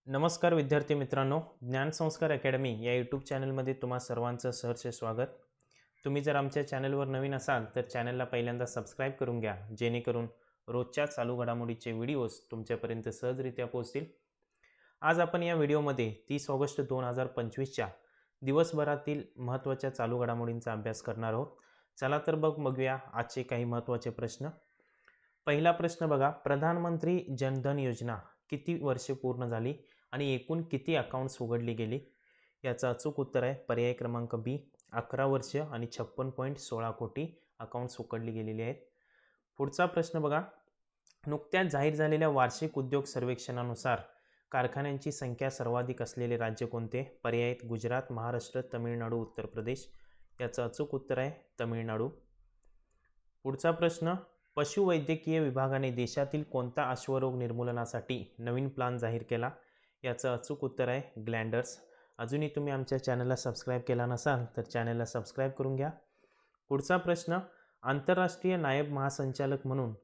नमस्कार विद्यार्थी मित्रांनो, ज्ञानसंस्कार अकॅडमी या यूट्यूब चॅनलमध्ये तुम्हा सर्वांचं सहर्ष स्वागत. तुम्ही जर आमच्या चॅनलवर नवीन असाल तर चॅनलला पहिल्यांदा सबस्क्राईब करून घ्या, जेणेकरून रोजच्या चालू घडामोडीचे व्हिडिओज तुमच्यापर्यंत सहजरित्या पोहोचतील. आज आपण या व्हिडिओमध्ये 30 ऑगस्ट 2025च्या दिवसभरातील महत्त्वाच्या चालू घडामोडींचा अभ्यास करणार आहोत. चला तर बघूया आजचे काही महत्त्वाचे प्रश्न. पहिला प्रश्न बघा, प्रधानमंत्री जनधन योजना किती वर्षे पूर्ण झाली आणि एकूण किती अकाउंट्स उघडली गेली? याचं अचूक उत्तर आहे पर्याय क्रमांक बी, 11 वर्ष आणि 56.16 कोटी अकाउंट्स उघडली गेलेली आहेत. पुढचा प्रश्न बघा, नुकत्याच जाहीर झालेल्या वार्षिक उद्योग सर्वेक्षणानुसार कारखान्यांची संख्या सर्वाधिक असलेले राज्य कोणते? पर्याय आहेत गुजरात, महाराष्ट्र, तमिळनाडू, उत्तर प्रदेश. याचं अचूक उत्तर आहे तमिळनाडू. पुढचा प्रश्न, पशुवैद्यकीय विभागाने देशातील कोणता अश्वरोग निर्मूलनासाठी नवीन प्लान जाहीर केला? याचं अचूक उत्तर आहे ग्लँडर्स. अजूनही तुम्ही आमच्या चॅनलला सबस्क्राईब केला नसाल तर चॅनलला सबस्क्राईब करून घ्या. पुढचा प्रश्न, आंतरराष्ट्रीय नायब महासंचालक म्हणून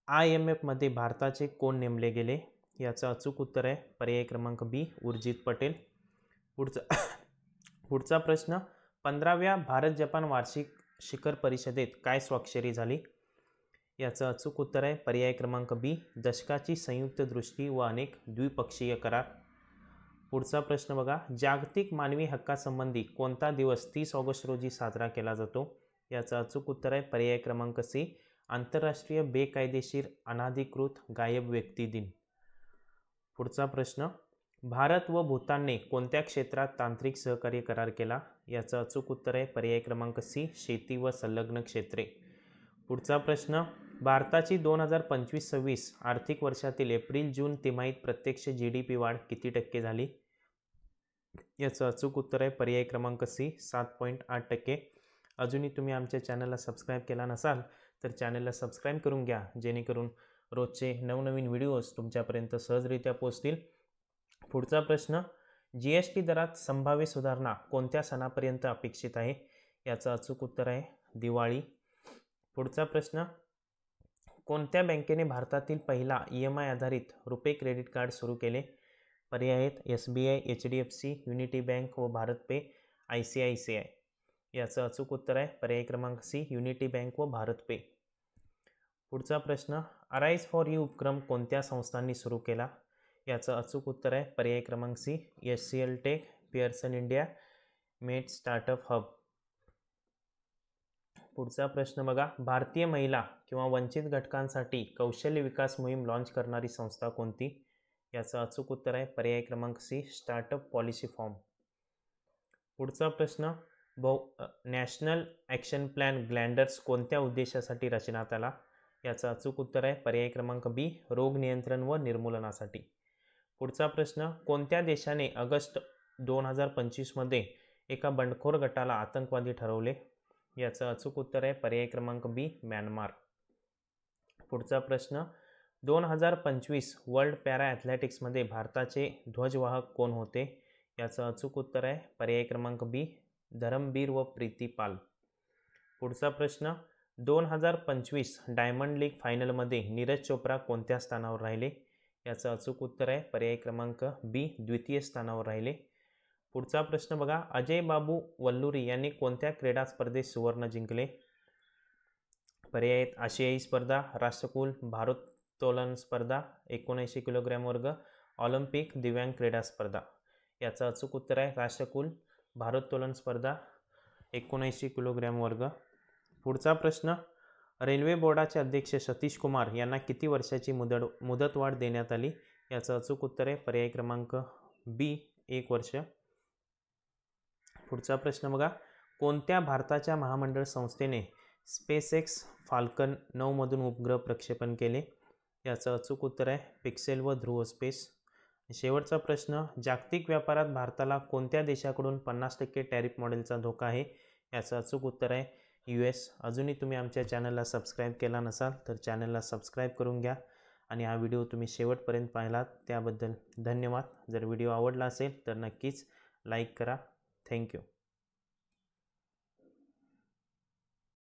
IMF मध्ये भारताचे कोण नेमले गेले? याचं अचूक उत्तर आहे पर्याय क्रमांक बी, उर्जित पटेल. पुढचा प्रश्न, 15व्या भारत जपान वार्षिक शिखर परिषदेत काय स्वाक्षरी झाली? याचं अचूक उत्तर आहे पर्याय क्रमांक बी, दशकाची संयुक्त दृष्टी व अनेक द्विपक्षीय करार. पुढचा प्रश्न बघा, जागतिक मानवी हक्कासंबंधी कोणता दिवस 30 ऑगस्ट रोजी साजरा केला जातो? याचं अचूक उत्तर आहे पर्याय क्रमांक सी, आंतरराष्ट्रीय बेकायदेशीर अनधिकृत गायब व्यक्ती दिन. पुढचा प्रश्न, भारत व भूतानने कोणत्या क्षेत्रात तांत्रिक सहकार्य करार केला? याचं अचूक उत्तर आहे पर्याय क्रमांक सी, शेती व संलग्न क्षेत्रे. पुढचा प्रश्न, भारताची 2025-26 आर्थिक वर्षातील एप्रिल-जून तिमाहीत प्रत्यक्ष GDP वाढ किती टक्के झाली? याचं अचूक उत्तर आहे पर्याय क्रमांक सी, 7.8%. अजूनही तुम्ही आमच्या चॅनलला सबस्क्राईब केला नसाल तर चॅनलला सबस्क्राईब करून घ्या, जेणेकरून रोजचे नवनवीन व्हिडिओज तुमच्यापर्यंत सहजरित्या पोहोचतील. पुढचा प्रश्न, GST दरात संभाव्य सुधारणा कोणत्या सणापर्यंत अपेक्षित आहे? याचं अचूक उत्तर आहे दिवाळी. पुढचा प्रश्न, कोणत्या बँकेने भारतातील पहिला EMI आधारित रुपे क्रेडिट कार्ड सुरू केले? पर्याय आहेत SBI, HDFC, युनिटी बँक व भारत पे, ICICI. याचं अचूक उत्तर आहे पर्याय क्रमांक सी, युनिटी बँक व भारत पे. पुढचा प्रश्न, अराईज फॉर यू उपक्रम कोणत्या संस्थांनी सुरू केला? याचं अचूक उत्तर आहे पर्याय क्रमांक C, HCL tech, Pearson India, MeitY startup hub. पुढचा प्रश्न बघा, भारतीय महिला किंवा वंचित घटकांसाठी कौशल्य विकास मोहीम लॉन्च करणारी संस्था कोणती? याचं अचूक उत्तर आहे पर्याय क्रमांक सी, स्टार्टअप पॉलिसी फॉर्म. पुढचा प्रश्न, नॅशनल ॲक्शन प्लॅन ग्लँडर्स कोणत्या उद्देशासाठी रचण्यात आला? याचं अचूक उत्तर आहे पर्याय क्रमांक बी, रोग नियंत्रण व निर्मूलनासाठी. पुढचा प्रश्न, कोणत्या देशाने ऑगस्ट 2025 मध्ये एका बंडखोर गटाला आतंकवादी ठरवले? याचं अचूक उत्तर आहे पर्याय क्रमांक बी, म्यानमार. पुढचा प्रश्न, 2025 वर्ल्ड पॅरा ॲथलेटिक्समध्ये भारताचे ध्वजवाहक कोण होते? याचं अचूक उत्तर आहे पर्याय क्रमांक बी, धरमबीर व प्रीती पाल. पुढचा प्रश्न, 2025 डायमंड लीग फायनलमध्ये नीरज चोप्रा कोणत्या स्थानावर राहिले? याचं अचूक उत्तर आहे पर्याय क्रमांक बी, द्वितीय स्थानावर राहिले. पुढचा प्रश्न बघा, अजय बाबू वल्लुरी यांनी कोणत्या क्रीडा स्पर्धेत सुवर्ण जिंकले? पर्याय आहेत आशियाई स्पर्धा, राष्ट्रकुल, भारोत्तोलन स्पर्धा, 79 किलोग्रॅम वर्ग, ऑलिम्पिक दिव्यांग क्रीडा स्पर्धा. याचं अचूक उत्तर आहे राष्ट्रकुल, भारोत्तोलन स्पर्धा, 79 किलोग्रॅम वर्ग. पुढचा प्रश्न, रेल्वे बोर्डाचे अध्यक्ष सतीश कुमार यांना किती वर्षाची मुदतवाढ देण्यात आली? याचं अचूक उत्तर आहे पर्याय क्रमांक बी, 1 वर्ष. पुढचा प्रश्न बघा, कोणत्या भारताच्या महामंडळ संस्थेने SpaceX फाल्कन 9 मधून उपग्रह प्रक्षेपण केले? याचं अचूक उत्तर आहे पिक्सेल व ध्रुव स्पेस. शेवटचा प्रश्न, जागतिक व्यापारात भारताला कोणत्या देशाकडून 50% टॅरिफ मॉडेलचा धोका आहे? याचं अचूक उत्तर आहे US. अजूनही तुम्ही आमच्या चॅनलला सबस्क्राईब केला नसाल तर चॅनलला सबस्क्राईब करून घ्या आणि हा व्हिडिओ तुम्ही शेवटपर्यंत पाहिलात त्याबद्दल धन्यवाद. जर व्हिडिओ आवडला असेल तर नक्कीच लाईक करा. थँक्यू.